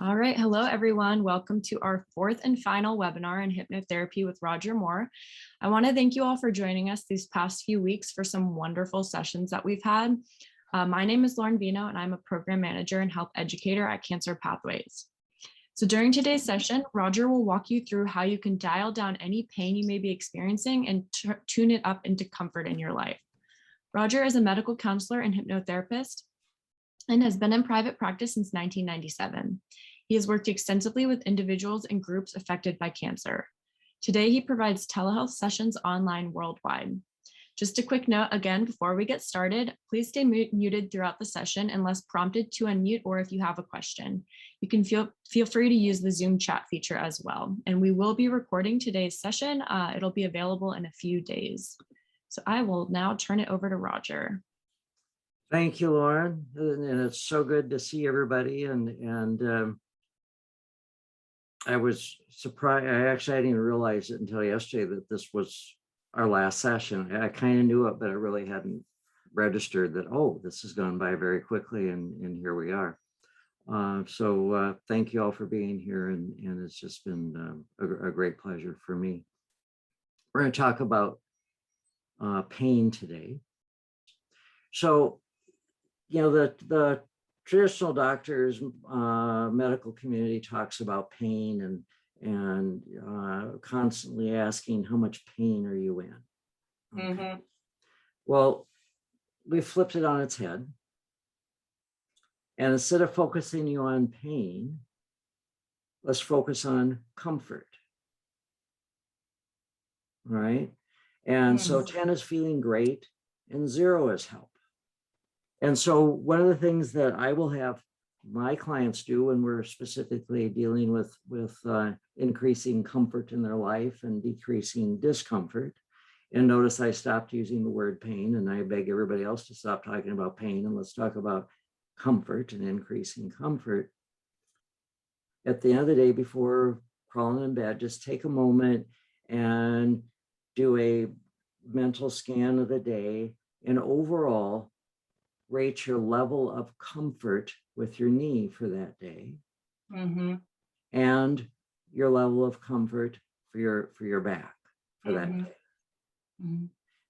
All right. Hello, everyone. Welcome to our fourth and final webinar in hypnotherapy with Roger Moore. I want to thank you all for joining us these past few weeks for some wonderful sessions that we've had. My name is Lauren Vino, and I'm a program manager and health educator at Cancer Pathways. So during today's session, Roger will walk you through how you can dial down any pain you may be experiencing and tune it up into comfort in your life. Roger is a medical counselor and hypnotherapist and has been in private practice since 1997. He has worked extensively with individuals and groups affected by cancer. Today, he provides telehealth sessions online worldwide. Just a quick note again, before we get started, please stay muted throughout the session unless prompted to unmute or if you have a question. You can feel free to use the Zoom chat feature as well. And we will be recording today's session. It'll be available in a few days. So I will now turn it over to Roger. Thank you, Lauren. And it's so good to see everybody. And I was surprised. I didn't even realize it until yesterday that this was our last session. I kind of knew it, but I really hadn't registered that, oh, this has gone by very quickly, and here we are. So thank you all for being here, and it's just been a great pleasure for me. We're going to talk about pain today. So, you know, the traditional doctors, medical community talks about pain and constantly asking, how much pain are you in? Okay. Mm-hmm. Well, we flipped it on its head. And instead of focusing you on pain, let's focus on comfort. Right? And so 10 is feeling great and 0 is help. And so one of the things that I will have my clients do when we're specifically dealing with increasing comfort in their life and decreasing discomfort, and notice I stopped using the word pain, and I beg everybody else to stop talking about pain, and let's talk about comfort and increasing comfort. At the end of the day, before crawling in bed, just take a moment and do a mental scan of the day, and overall rate your level of comfort with your knee for that day, and your level of comfort for your back for that day.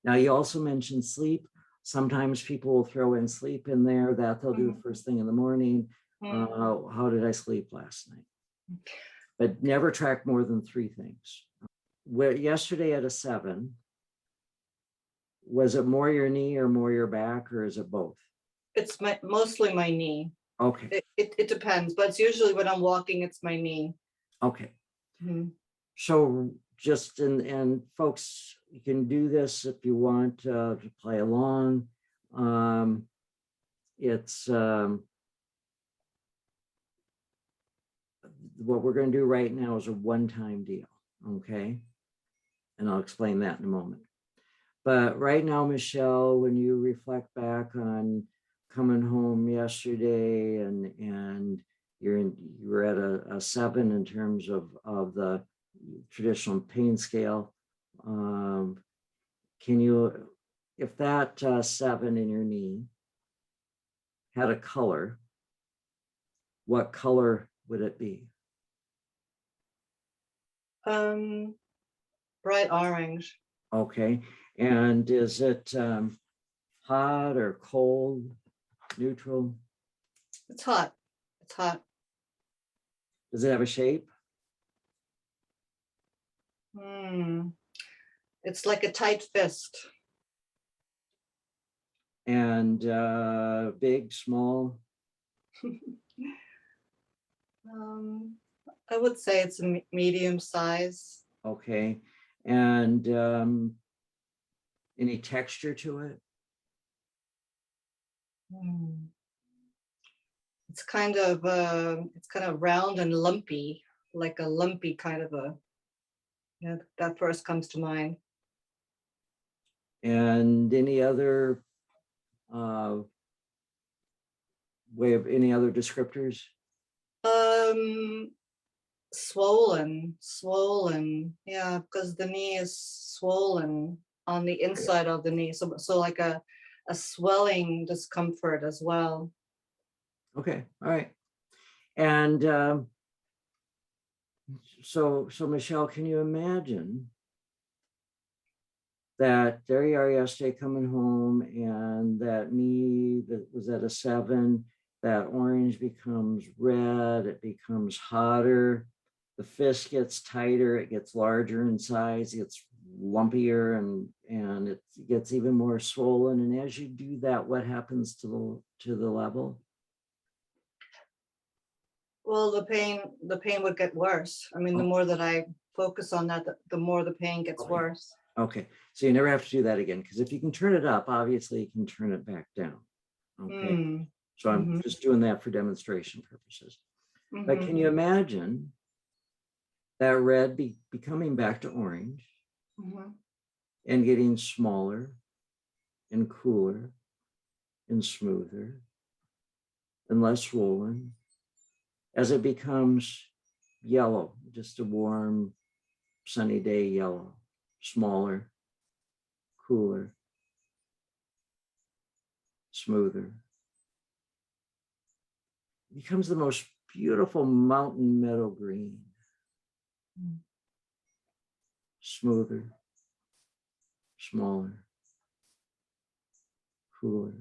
Now, you also mentioned sleep. Sometimes people will throw in sleep in there, that they'll do first thing in the morning. How did I sleep last night? But never track more than 3 things. Yesterday at a 7, was it more your knee or more your back, or is it both? It's mostly my knee. Okay. It depends, but it's usually when I'm walking, it's my knee. Okay. So just, and folks, you can do this if you want to play along. It's what we're going to do right now is a one-time deal. Okay. And I'll explain that in a moment. But right now, Michelle, when you reflect back on coming home yesterday and you were at a 7 in terms of the traditional pain scale, can you, if that 7 in your knee had a color, what color would it be? Bright orange. Okay. And is it hot or cold, neutral? It's hot. It's hot. Does it have a shape? It's like a tight fist. And big, small? I would say it's a medium size. Okay. And any texture to it? It's kind of round and lumpy, like a lumpy kind of a, yeah, that first comes to mind. And any other way of any other descriptors? Swollen. Yeah, because the knee is swollen on the inside of the knee. So like a swelling discomfort as well. Okay, all right. And so Michelle, can you imagine that there you are yesterday coming home, and that me that was at a 7, that orange becomes red, it becomes hotter, the fist gets tighter, it gets larger in size, it gets lumpier, and it gets even more swollen. And as you do that, what happens to the level? Well, the pain would get worse. I mean, the more that I focus on that, the more the pain gets worse. Okay, so you never have to do that again, because if you can turn it up, obviously you can turn it back down. Okay, so I'm just doing that for demonstration purposes. But can you imagine that red becoming back to orange and getting smaller and cooler and smoother and less swollen as it becomes yellow, just a warm, sunny day yellow, smaller, cooler, smoother. It becomes the most beautiful mountain meadow green, smoother, smaller, cooler,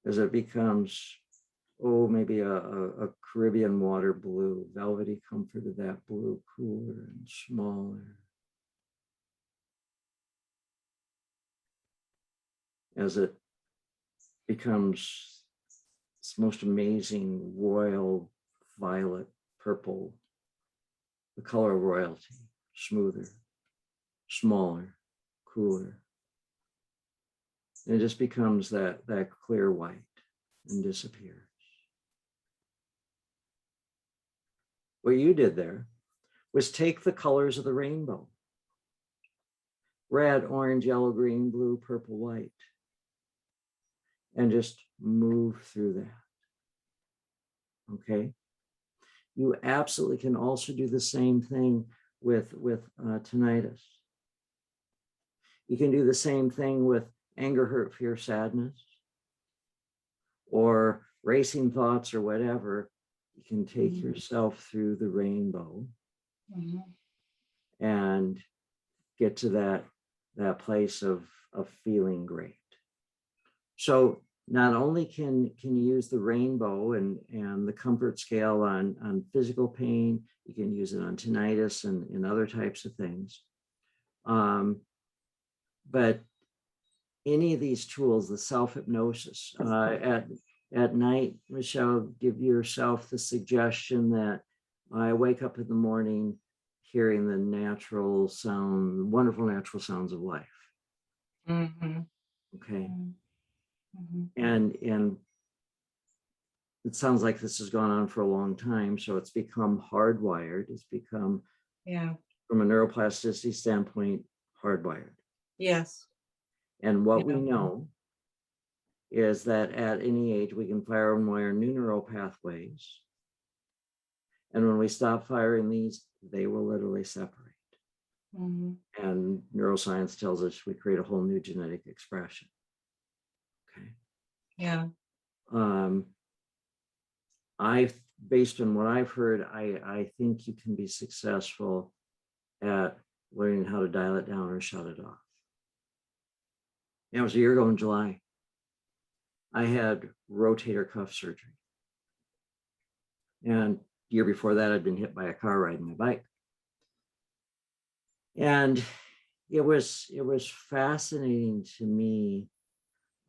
as it becomes, oh, maybe a Caribbean water blue, velvety comfort of that blue, cooler and smaller. As it becomes this most amazing royal violet purple, the color of royalty, smoother, smaller, cooler. And it just becomes that clear white and disappears. What you did there was take the colors of the rainbow: red, orange, yellow, green, blue, purple, white, and just move through that. Okay. You absolutely can also do the same thing with tinnitus. You can do the same thing with anger, hurt, fear, sadness, or racing thoughts or whatever. You can take yourself through the rainbow and get to that place of feeling great. So not only can you use the rainbow and the comfort scale on physical pain, you can use it on tinnitus and other types of things. But any of these tools, the self-hypnosis, at night, Michelle, give yourself the suggestion that I wake up in the morning hearing the natural sound, wonderful natural sounds of life. Okay. And it sounds like this has gone on for a long time, so it's become hardwired. It's become, from a neuroplasticity standpoint, hardwired. Yes. And what we know is that at any age, we can fire and wire new neural pathways. And when we stop firing these, they will literally separate. And neuroscience tells us we create a whole new genetic expression. Okay. Yeah. Based on what I've heard, I think you can be successful at learning how to dial it down or shut it off. It was a year ago in July. I had rotator cuff surgery. And the year before that, I'd been hit by a car riding my bike. And it was fascinating to me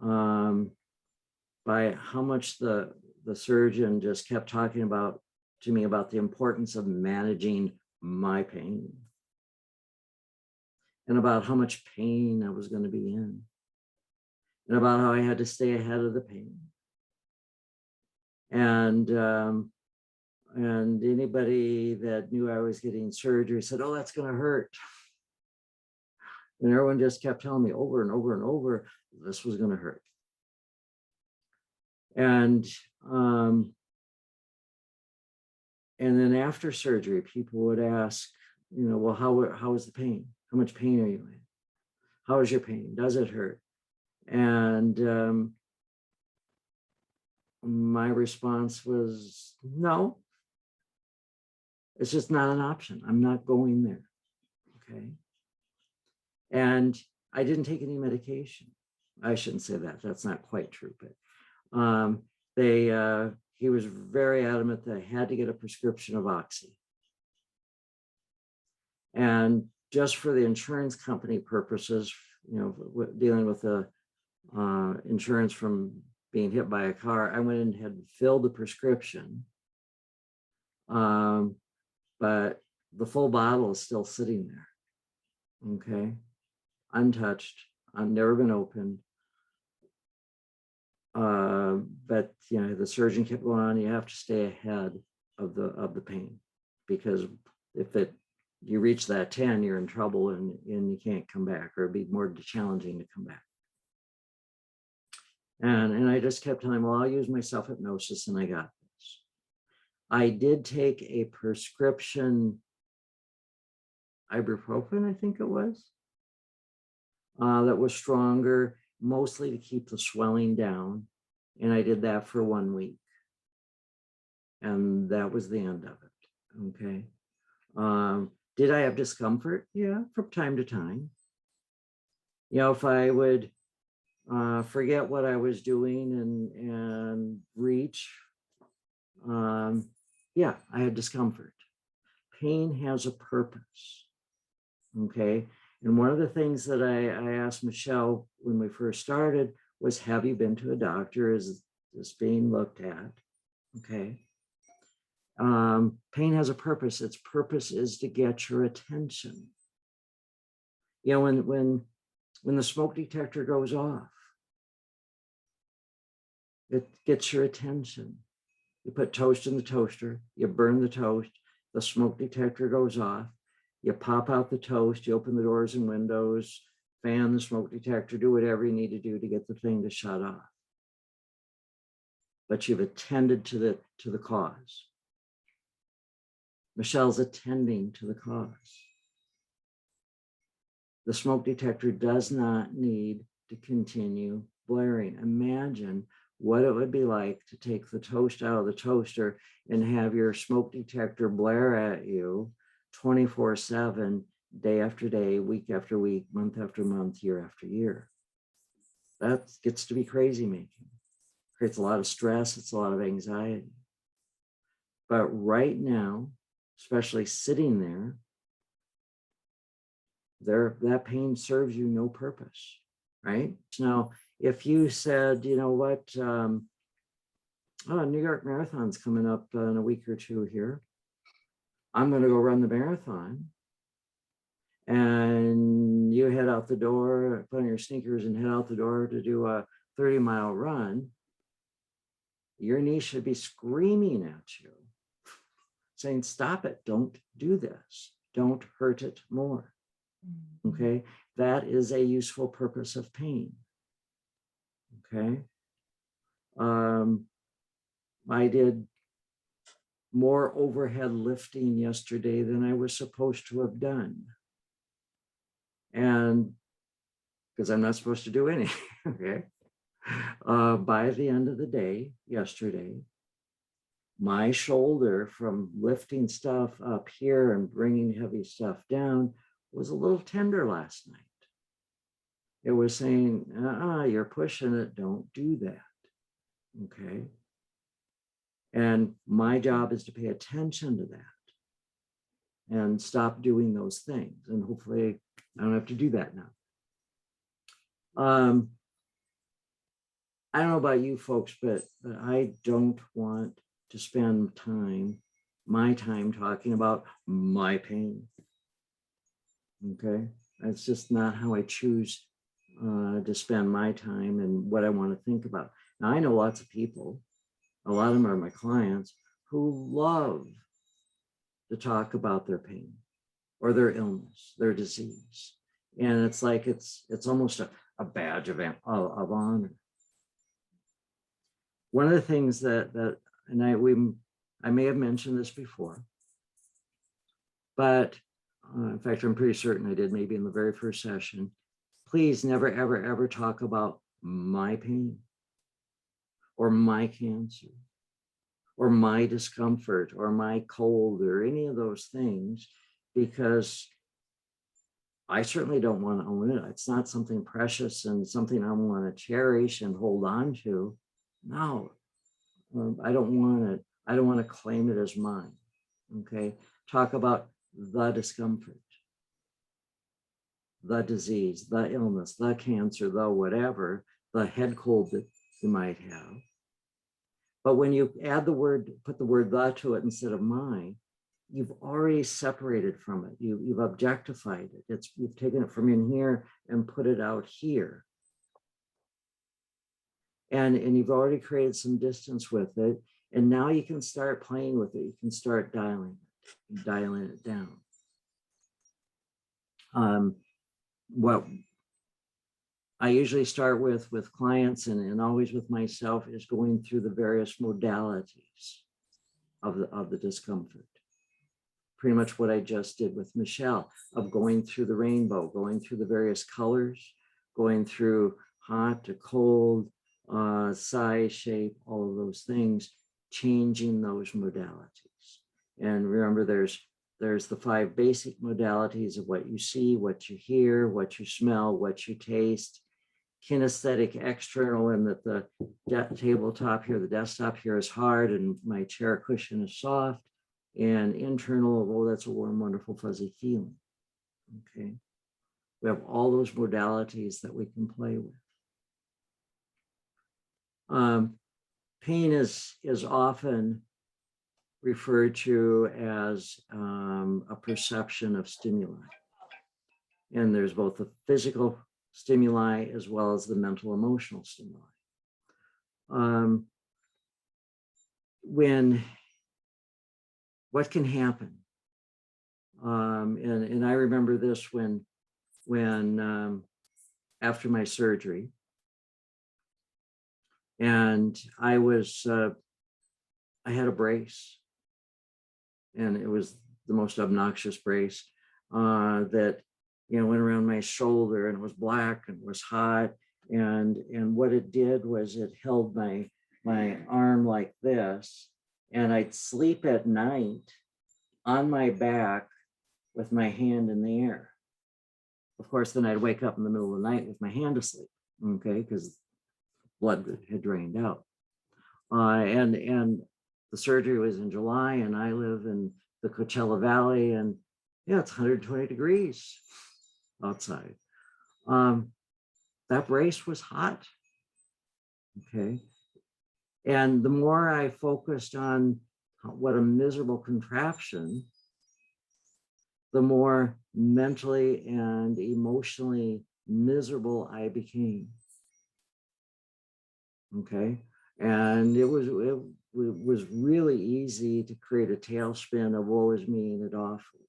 by how much the surgeon just kept talking to me about the importance of managing my pain and about how much pain I was going to be in and about how I had to stay ahead of the pain. And anybody that knew I was getting surgery said, "Oh, that's going to hurt." And everyone just kept telling me over and over and over, this was going to hurt. And then after surgery, people would ask, well, how is the pain? How much pain are you in? How is your pain? Does it hurt? And my response was, no, it's just not an option. I'm not going there. Okay. And I didn't take any medication. I shouldn't say that. That's not quite true, but he was very adamant that I had to get a prescription of Oxy. And just for the insurance company purposes, dealing with the insurance from being hit by a car, I went and had filled the prescription. But the full bottle is still sitting there. Okay. Untouched. I've never been opened. But the surgeon kept going on, you have to stay ahead of the pain, because if you reach that 10, you're in trouble and you can't come back, or it'd be more challenging to come back. And I just kept telling him, well, I'll use my self-hypnosis and I got this. I did take a prescription ibuprofen, I think it was, that was stronger, mostly to keep the swelling down. And I did that for 1 week. And that was the end of it. Okay. Did I have discomfort? Yeah, from time to time. If I would forget what I was doing and reach, yeah, I had discomfort. Pain has a purpose. Okay. And one of the things that I asked Michelle when we first started was, have you been to a doctor? Is this being looked at? Okay. Pain has a purpose. Its purpose is to get your attention. When the smoke detector goes off, it gets your attention. You put toast in the toaster, you burn the toast, the smoke detector goes off, you pop out the toast, you open the doors and windows, fan the smoke detector, do whatever you need to do to get the thing to shut off. But you've attended to the cause. Michelle's attending to the cause. The smoke detector does not need to continue blaring. Imagine what it would be like to take the toast out of the toaster and have your smoke detector blare at you 24/7, day after day, week after week, month after month, year after year. That gets to be crazy making. Creates a lot of stress. It's a lot of anxiety. But right now, especially sitting there, that pain serves you no purpose, right? Now, if you said, you know what, New York Marathon's coming up in a week or two here. I'm going to go run the marathon. And you head out the door, put on your sneakers and head out the door to do a 30-mile run. Your knee should be screaming at you, saying, stop it, don't do this, don't hurt it more. Okay, that is a useful purpose of pain. Okay. I did more overhead lifting yesterday than I was supposed to have done. And because I'm not supposed to do any, okay. By the end of the day, yesterday, my shoulder from lifting stuff up here and bringing heavy stuff down was a little tender last night. It was saying, you're pushing it, don't do that. Okay. And my job is to pay attention to that and stop doing those things. And hopefully I don't have to do that now. I don't know about you folks, but I don't want to spend my time talking about my pain. Okay. That's just not how I choose to spend my time and what I want to think about. Now, I know lots of people, a lot of them are my clients, who love to talk about their pain or their illness, their disease. And it's like, it's almost a badge of honor. One of the things that I may have mentioned this before, but in fact, I'm pretty certain I did, maybe in the very first session. Please never, ever, ever talk about my pain. or my cancer, or my discomfort, or my cold, or any of those things, because I certainly don't want to own it. It's not something precious and something I want to cherish and hold on to. No, I don't want it. I don't want to claim it as mine. Okay. Talk about the discomfort, the disease, the illness, the cancer, the whatever, the head cold that you might have. But when you add the word, put the word the to it instead of my, you've already separated from it. You've objectified it. You've taken it from in here and put it out here. And you've already created some distance with it. And now you can start playing with it. You can start dialing it down. What I usually start with clients and always with myself is going through the various modalities of the discomfort. Pretty much what I just did with Michelle, of going through the rainbow, going through the various colors, going through hot to cold, size, shape, all of those things, changing those modalities. And remember, there's the 5 basic modalities of what you see, what you hear, what you smell, what you taste, kinesthetic, external, and that the tabletop here, the desktop here is hard and my chair cushion is soft, and internal, oh, that's a warm, wonderful, fuzzy feeling. Okay. We have all those modalities that we can play with. Pain is often referred to as a perception of stimuli. And there's both the physical stimuli as well as the mental emotional stimuli. What can happen? And I remember this when after my surgery, and I had a brace, and it was the most obnoxious brace that went around my shoulder, and it was black and it was hot, and what it did was it held my arm like this, and I'd sleep at night on my back with my hand in the air. Of course, then I'd wake up in the middle of the night with my hand asleep, okay, because blood had drained out. And the surgery was in July, and I live in the Coachella Valley, and yeah, it's 120 degrees outside. That brace was hot, okay? And the more I focused on what a miserable contraption, the more mentally and emotionally miserable I became. Okay. And it was really easy to create a tailspin of woe is me and it awful.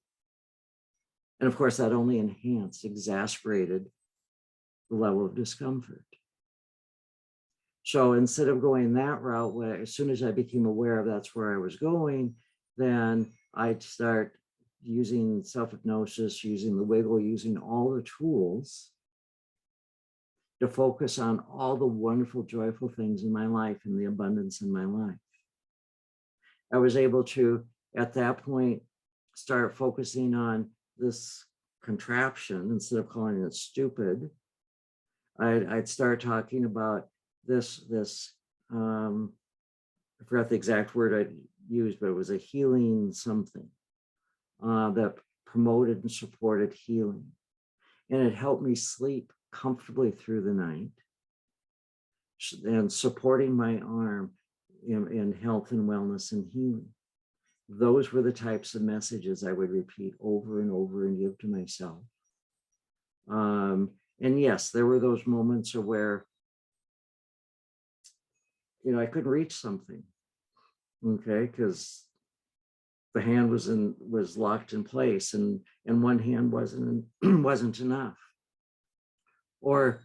And of course, that only enhanced, exasperated the level of discomfort. So instead of going that route, where as soon as I became aware of that's where I was going, then I'd start using self-hypnosis, using the wiggle, using all the tools to focus on all the wonderful, joyful things in my life and the abundance in my life. I was able to, at that point, start focusing on this contraption instead of calling it stupid. I'd start talking about this I forgot the exact word I used, but it was a healing something that promoted and supported healing. And it helped me sleep comfortably through the night and supporting my arm in health and wellness and healing. Those were the types of messages I would repeat over and over and give to myself. And yes, there were those moments of where, I couldn't reach something, okay, because the hand was locked in place, and one hand wasn't enough. Or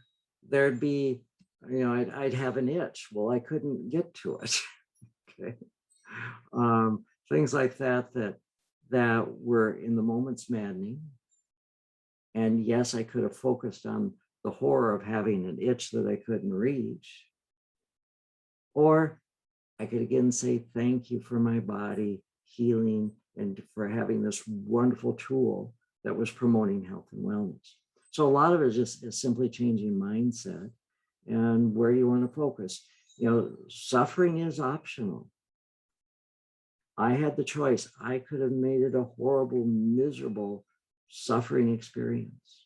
there'd be, I'd have an itch. Well, I couldn't get to it. Okay, things like that were in the moments maddening. And yes, I could have focused on the horror of having an itch that I couldn't reach. Or I could again say, thank you for my body healing and for having this wonderful tool that was promoting health and wellness. So a lot of it is simply changing mindset and where you want to focus. Suffering is optional. I had the choice. I could have made it a horrible, miserable, suffering experience.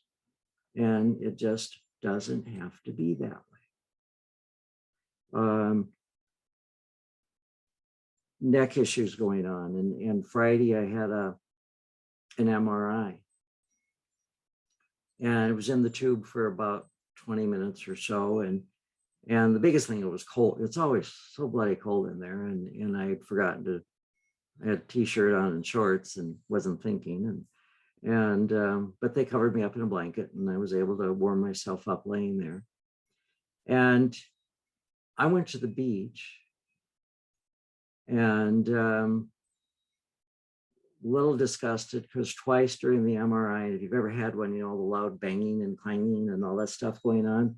And it just doesn't have to be that way. Neck issues going on. And Friday I had an MRI. And it was in the tube for about 20 minutes or so. And the biggest thing, it was cold. It's always so bloody cold in there. And I had forgotten to, I had a t-shirt on and shorts and wasn't thinking. But they covered me up in a blanket and I was able to warm myself up laying there. And I went to the beach and little disgusted because twice during the MRI, if you've ever had one, the loud banging and clanging and all that stuff going on,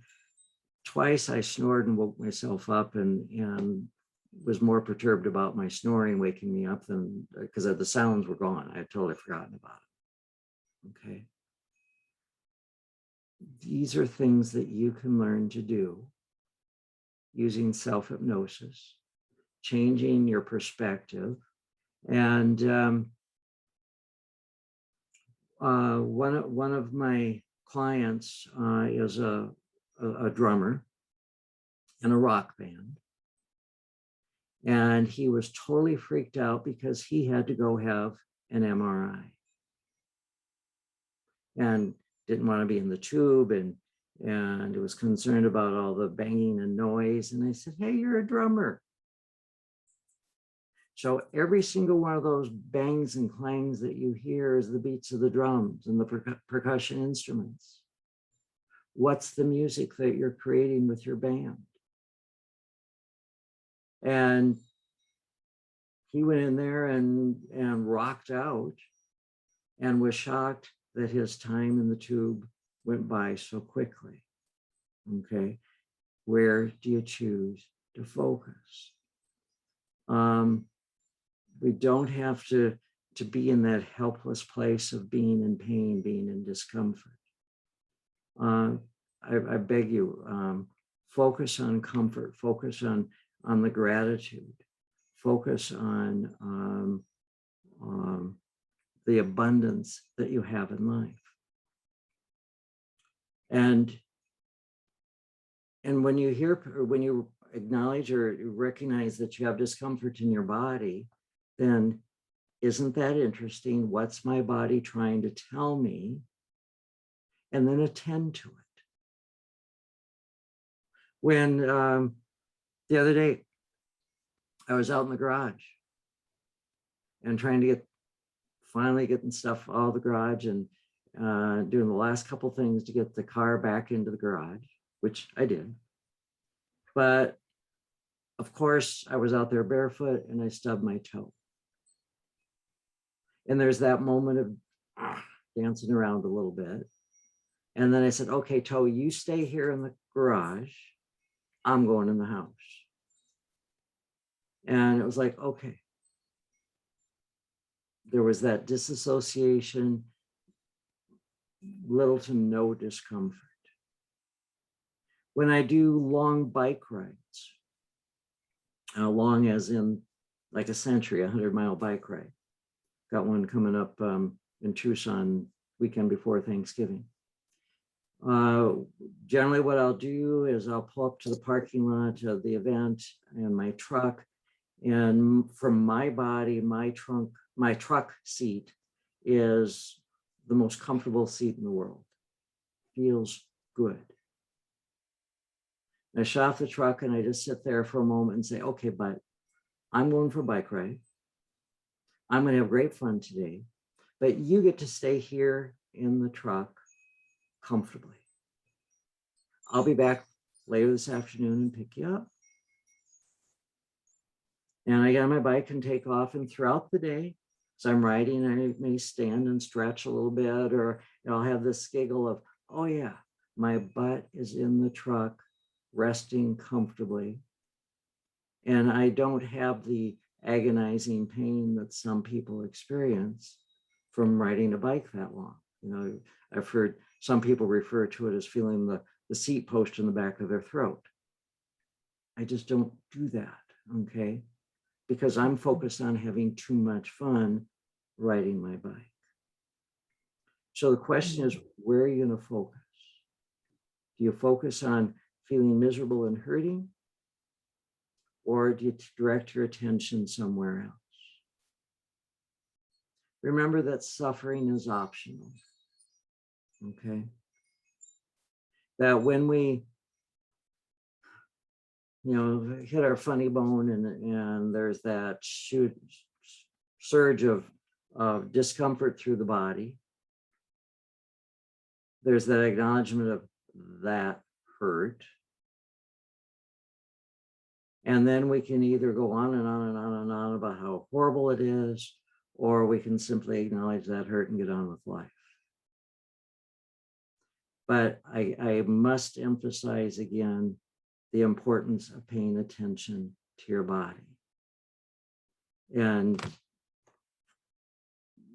twice I snored and woke myself up and was more perturbed about my snoring waking me up than because the sounds were gone. I had totally forgotten about it. Okay. These are things that you can learn to do using self-hypnosis, changing your perspective. And one of my clients is a drummer in a rock band. And he was totally freaked out because he had to go have an MRI. And didn't want to be in the tube and was concerned about all the banging and noise. And I said, hey, you're a drummer. So every single one of those bangs and clangs that you hear is the beats of the drums and the percussion instruments. What's the music that you're creating with your band? And he went in there and rocked out and was shocked that his time in the tube went by so quickly. Okay, where do you choose to focus? We don't have to be in that helpless place of being in pain, being in discomfort. I beg you, focus on comfort, focus on the gratitude, focus on the abundance that you have in life. And when you acknowledge or recognize that you have discomfort in your body, then isn't that interesting? What's my body trying to tell me? And then attend to it. When the other day, I was out in the garage and trying to finally getting stuff out of the garage and doing the last couple things to get the car back into the garage, which I did. But of course, I was out there barefoot and I stubbed my toe. And there's that moment of dancing around a little bit. And then I said, okay, toe, you stay here in the garage. I'm going in the house. And it was like, okay. There was that disassociation, little to no discomfort. When I do long bike rides, long as in like a century, 100-mile bike ride. Got one coming up in Tucson weekend before Thanksgiving. Generally what I'll do is I'll pull up to the parking lot of the event in my truck, and from my body, my truck seat is the most comfortable seat in the world. Feels good. I shut off the truck and I just sit there for a moment and say, okay, but I'm going for a bike ride. I'm going to have great fun today, but you get to stay here in the truck comfortably. I'll be back later this afternoon and pick you up. And I get on my bike and take off, and throughout the day, as I'm riding, I may stand and stretch a little bit, or I'll have this giggle of, oh yeah, my butt is in the truck, resting comfortably. And I don't have the agonizing pain that some people experience from riding a bike that long. You know, I've heard some people refer to it as feeling the seat post in the back of their throat. I just don't do that, okay? Because I'm focused on having too much fun riding my bike. So the question is, where are you going to focus? Do you focus on feeling miserable and hurting? Or do you direct your attention somewhere else? Remember that suffering is optional, okay? That when we, hit our funny bone and there's that surge of discomfort through the body, there's that acknowledgement of that hurt. And then we can either go on and on and on and on about how horrible it is, or we can simply acknowledge that hurt and get on with life. But I must emphasize again the importance of paying attention to your body. And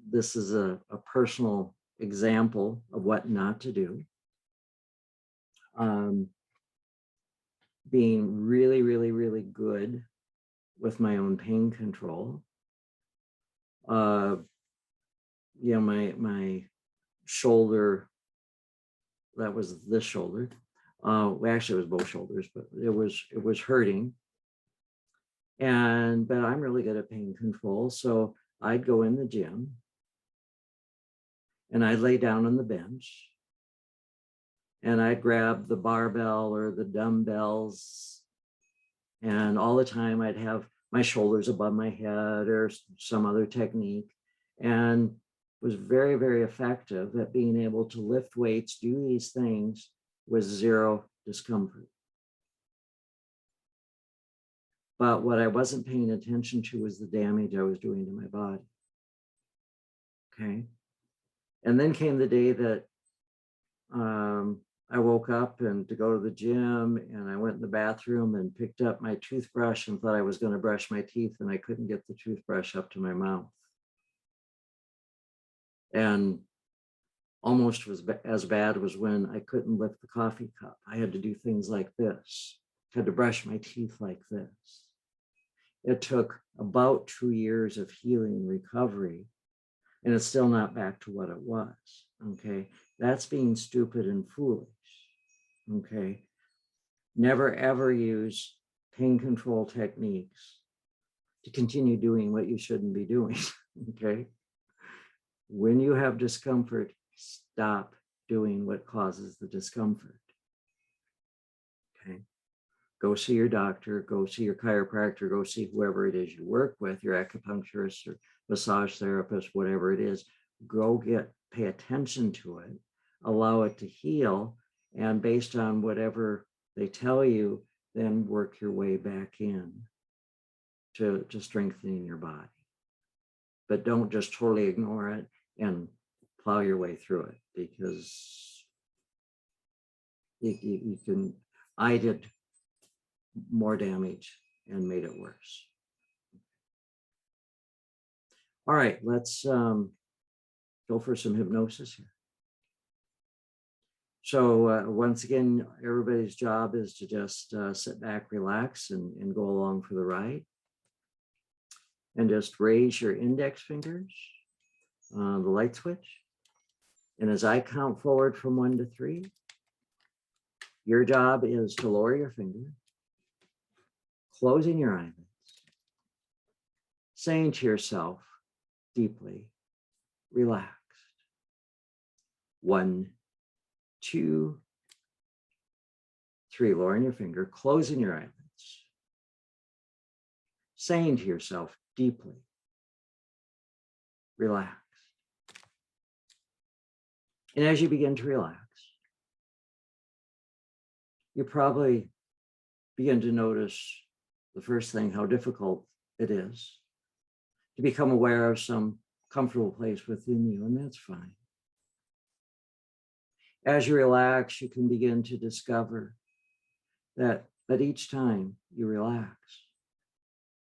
this is a personal example of what not to do. Being really, really, really good with my own pain control. My shoulder, that was this shoulder. Actually, it was both shoulders, but it was hurting. But I'm really good at pain control. So I'd go in the gym and I'd lay down on the bench and I'd grab the barbell or the dumbbells. And all the time I'd have my shoulders above my head or some other technique, and was very, very effective at being able to lift weights, do these things with zero discomfort. But what I wasn't paying attention to was the damage I was doing to my body. Okay. And then came the day that I woke up and to go to the gym, and I went in the bathroom and picked up my toothbrush and thought I was going to brush my teeth, and I couldn't get the toothbrush up to my mouth. And almost was as bad was when I couldn't lift the coffee cup. I had to do things like this, had to brush my teeth like this. It took about 2 years of healing recovery, and it's still not back to what it was. Okay. That's being stupid and foolish. Okay. Never ever use pain control techniques to continue doing what you shouldn't be doing. Okay. When you have discomfort, stop doing what causes the discomfort. Okay. Go see your doctor, go see your chiropractor, go see whoever it is you work with, your acupuncturist or massage therapist, whatever it is. Go pay attention to it, allow it to heal, and based on whatever they tell you, then work your way back in to strengthening your body. But don't just totally ignore it and plow your way through it, because you can. I did more damage and made it worse. All right, let's go for some hypnosis here. So once again, everybody's job is to just sit back, relax, and go along for the ride. And just raise your index fingers, the light switch. And as I count forward from 1 to 3, your job is to lower your finger, closing your eyelids, saying to yourself deeply, relaxed. 1, 2, 3, lowering your finger, closing your eyelids, saying to yourself deeply, relax. And as you begin to relax, you probably begin to notice the first thing, how difficult it is to become aware of some comfortable place within you, and that's fine. As you relax, you can begin to discover that each time you relax,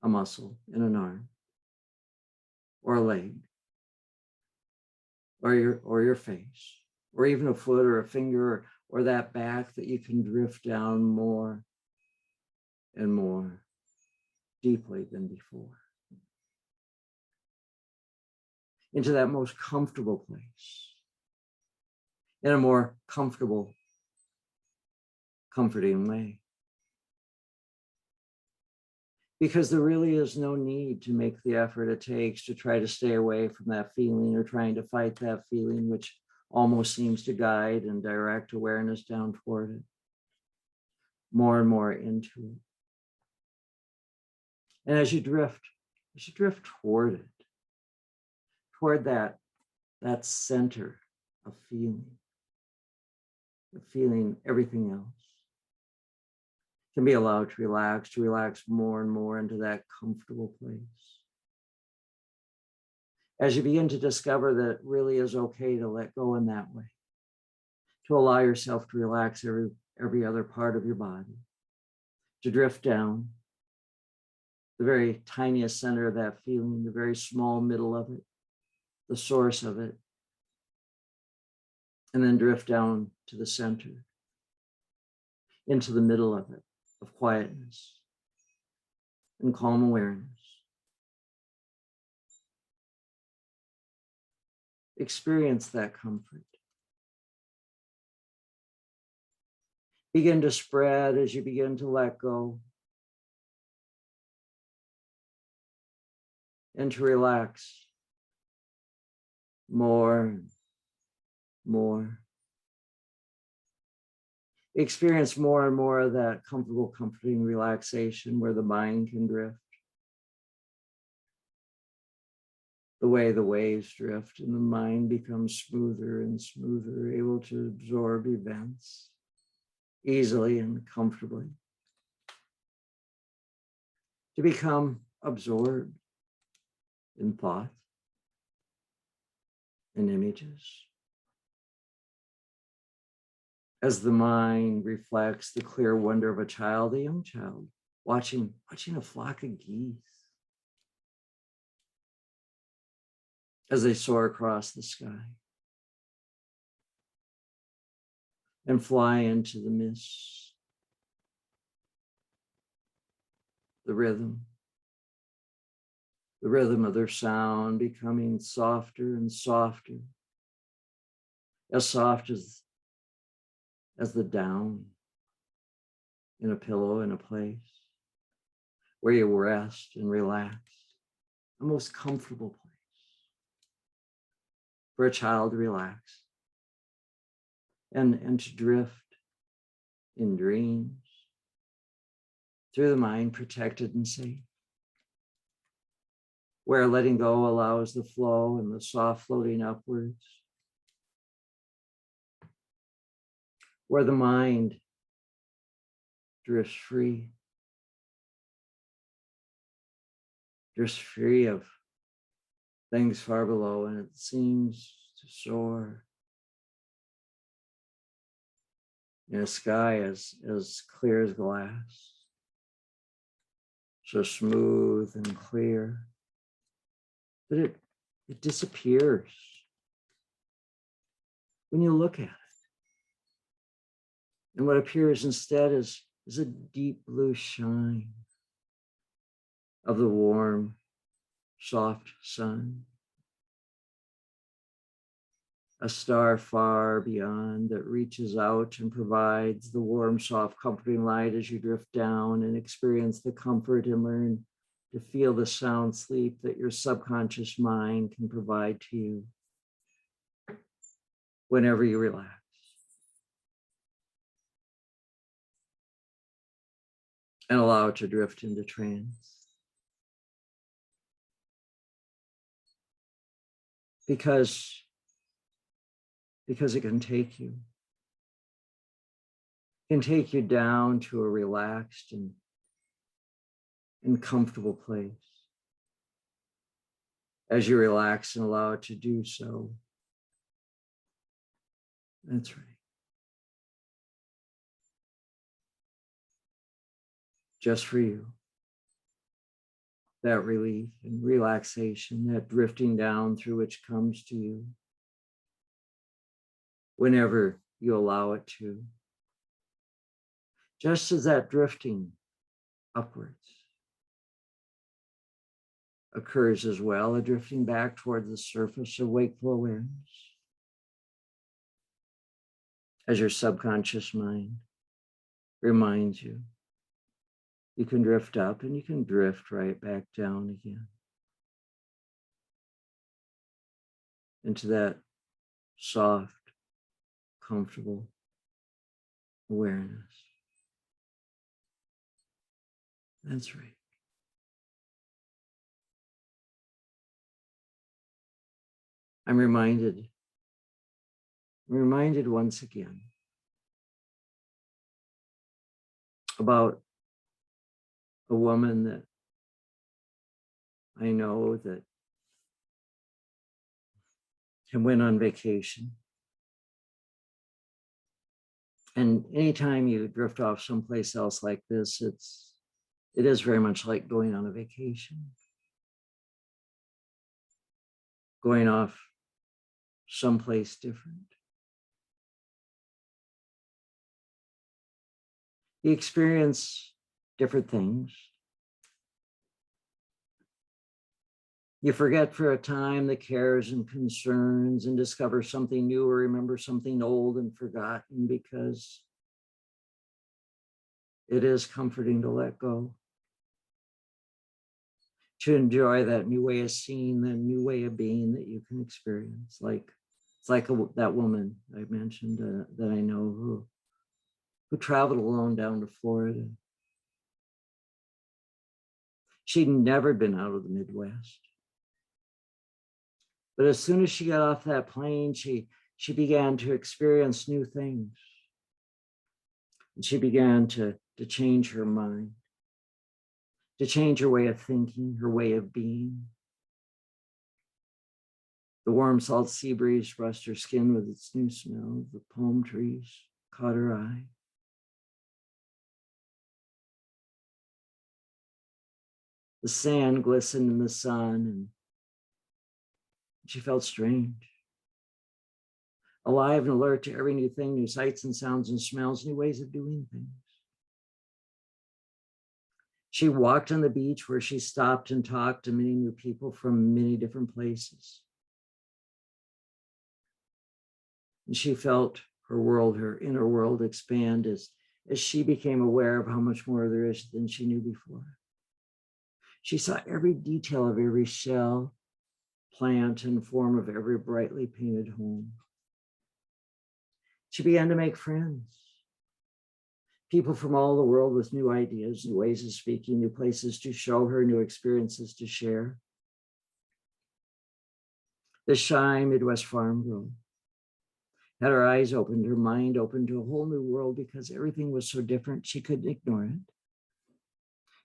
a muscle in an arm or a leg or your face, or even a foot or a finger, or that back, that you can drift down more and more deeply than before into that most comfortable place, in a more comfortable, comforting way. Because there really is no need to make the effort it takes to try to stay away from that feeling, or trying to fight that feeling, which almost seems to guide and direct awareness down toward it, more and more into it. And as you drift toward it, toward that center of feeling everything else can be allowed to relax more and more into that comfortable place. As you begin to discover that it really is okay to let go in that way, to allow yourself to relax every other part of your body, to drift down the very tiniest center of that feeling, the very small middle of it, the source of it, and then drift down to the center, into the middle of it, of quietness and calm awareness. Experience that comfort. Begin to spread as you begin to let go and to relax more and more. Experience more and more of that comfortable, comforting relaxation where the mind can drift, the way the waves drift, and the mind becomes smoother and smoother, able to absorb events easily and comfortably, to become absorbed in thought and images. As the mind reflects the clear wonder of a young child, watching a flock of geese as they soar across the sky and fly into the mist. The rhythm of their sound becoming softer and softer, as soft as the down in a pillow in a place where you rest and relax, a most comfortable place for a child to relax and to drift in dreams through the mind, protected and safe, where letting go allows the flow and the soft floating upwards, where the mind drifts free of things far below, and it seems to soar in a sky as clear as glass, so smooth and clear that it disappears when you look at it. And what appears instead is a deep blue shine of the warm, soft sun. A star far beyond that reaches out and provides the warm, soft, comforting light as you drift down and experience the comfort and learn to feel the sound sleep that your subconscious mind can provide to you whenever you relax. And allow it to drift into trance. Because it can take you. It can take you down to a relaxed and comfortable place. As you relax and allow it to do so. That's right. Just for you. that relief and relaxation, that drifting down through which comes to you whenever you allow it to. Just as that drifting upwards occurs as well, a drifting back toward the surface of wakeful awareness as your subconscious mind reminds you. You can drift up and you can drift right back down again into that soft, comfortable awareness. That's right. I'm reminded once again about a woman that I know that went on vacation. And anytime you drift off someplace else like this, it is very much like going on a vacation. Going off someplace different. You experience different things. You forget for a time the cares and concerns and discover something new or remember something old and forgotten, because it is comforting to let go. To enjoy that new way of seeing, that new way of being that you can experience. It's like that woman I mentioned that I know who traveled alone down to Florida. She'd never been out of the Midwest. But as soon as she got off that plane, she began to experience new things. And she began to change her mind, to change her way of thinking, her way of being. The warm, salt sea breeze brushed her skin with its new smell. The palm trees caught her eye. The sand glistened in the sun, and she felt strange, alive and alert to every new thing, new sights and sounds and smells, new ways of doing things. She walked on the beach where she stopped and talked to many new people from many different places. And she felt her world, her inner world expand as she became aware of how much more there is than she knew before. She saw every detail of every shell, plant, and form of every brightly painted home. She began to make friends. People from all the world with new ideas, new ways of speaking, new places to show her, new experiences to share. The shy Midwest farm girl had her eyes opened, her mind open to a whole new world, because everything was so different. She couldn't ignore it.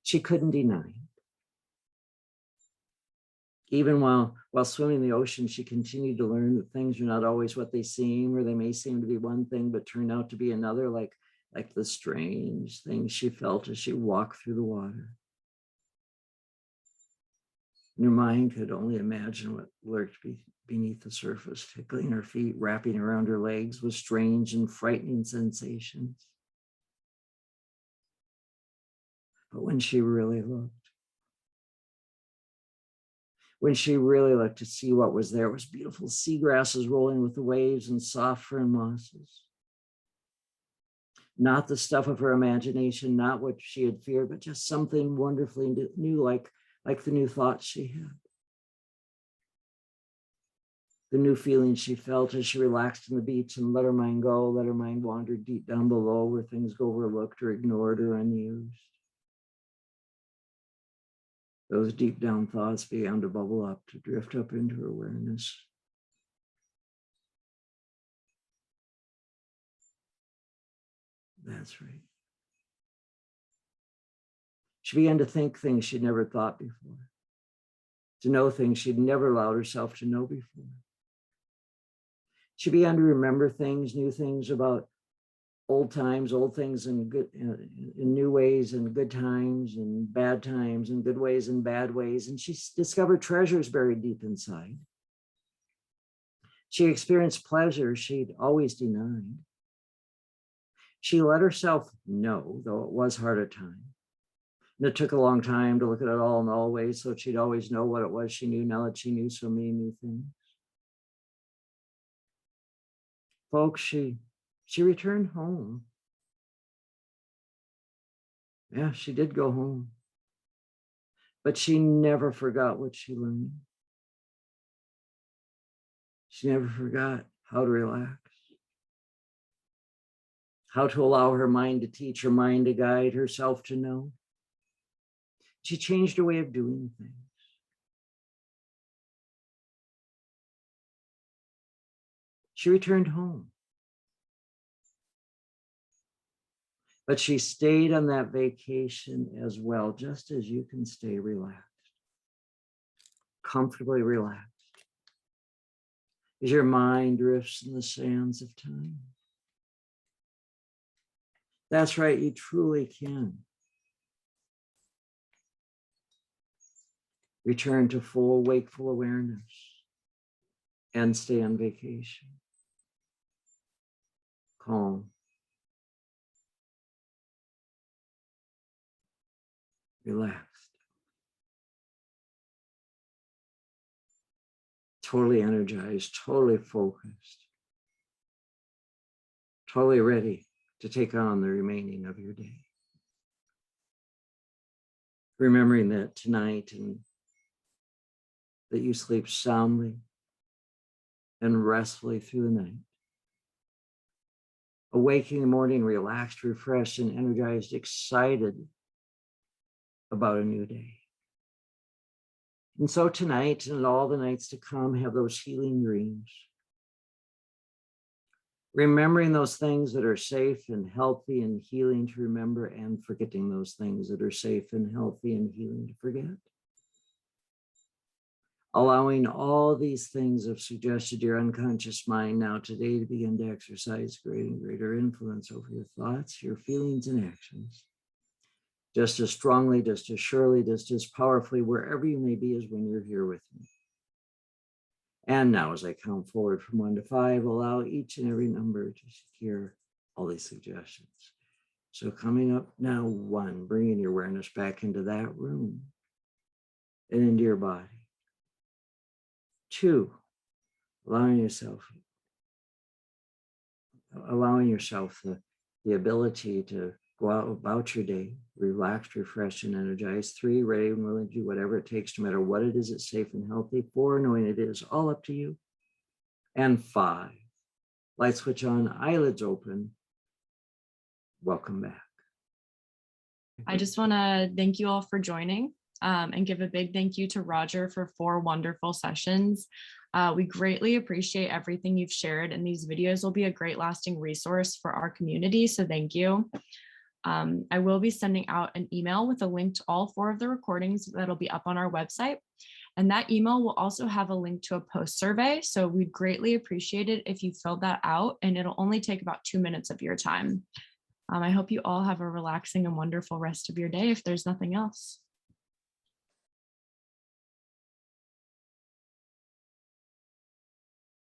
She couldn't deny it. Even while swimming in the ocean, she continued to learn that things are not always what they seem, or they may seem to be one thing, but turn out to be another, like the strange things she felt as she walked through the water. And her mind could only imagine what lurked beneath the surface, tickling her feet, wrapping around her legs with strange and frightening sensations. But when she really looked to see what was there, it was beautiful seagrasses rolling with the waves and soft fern mosses. Not the stuff of her imagination, not what she had feared, but just something wonderfully new, like the new thoughts she had. The new feelings she felt as she relaxed on the beach and let her mind go, let her mind wander deep down below where things go overlooked or ignored or unused. Those deep down thoughts began to bubble up, to drift up into her awareness. That's right. She began to think things she'd never thought before, to know things she'd never allowed herself to know before. She began to remember things, new things about old times, old things in good, in new ways, and good times and bad times, and good ways and bad ways. And she discovered treasures buried deep inside. She experienced pleasure she'd always denied. She let herself know, though it was hard at times. And it took a long time to look at it all in all ways, so she'd always know what it was she knew now that she knew so many new things. Folks, she returned home. Yeah, she did go home. But she never forgot what she learned. She never forgot how to relax, how to allow her mind to teach, her mind to guide, herself to know. She changed her way of doing things. She returned home. But she stayed on that vacation as well, just as you can stay relaxed, comfortably relaxed, as your mind drifts in the sands of time. That's right, you truly can return to full wakeful awareness and stay on vacation. Calm. Relaxed. Totally energized, totally focused, totally ready to take on the remaining of your day. Remembering that tonight, and that you sleep soundly and restfully through the night. Awaking in the morning, relaxed, refreshed, and energized, excited about a new day. And so tonight and all the nights to come, have those healing dreams. Remembering those things that are safe and healthy and healing to remember, and forgetting those things that are safe and healthy and healing to forget. Allowing all these things have suggested your unconscious mind now today to begin to exercise greater and greater influence over your thoughts, your feelings, and actions. Just as strongly, just as surely, just as powerfully, wherever you may be, as when you're here with me. And now, as I count forward from 1 to 5, allow each and every number to secure all these suggestions. So coming up now, 1, bringing your awareness back into that room and into your body. 2, allowing yourself the ability to go out about your day, relaxed, refreshed, and energized. 3, ready and willing to do whatever it takes, no matter what it is, it's safe and healthy. 4, knowing it is all up to you. And 5, light switch on, eyelids open. Welcome back. I just want to thank you all for joining, and give a big thank you to Roger for 4 wonderful sessions. We greatly appreciate everything you've shared, and these videos will be a great lasting resource for our community, so thank you. I will be sending out an email with a link to all 4 of the recordings that'll be up on our website. And that email will also have a link to a post survey. So we'd greatly appreciate it if you filled that out, and it'll only take about 2 minutes of your time. I hope you all have a relaxing and wonderful rest of your day if there's nothing else.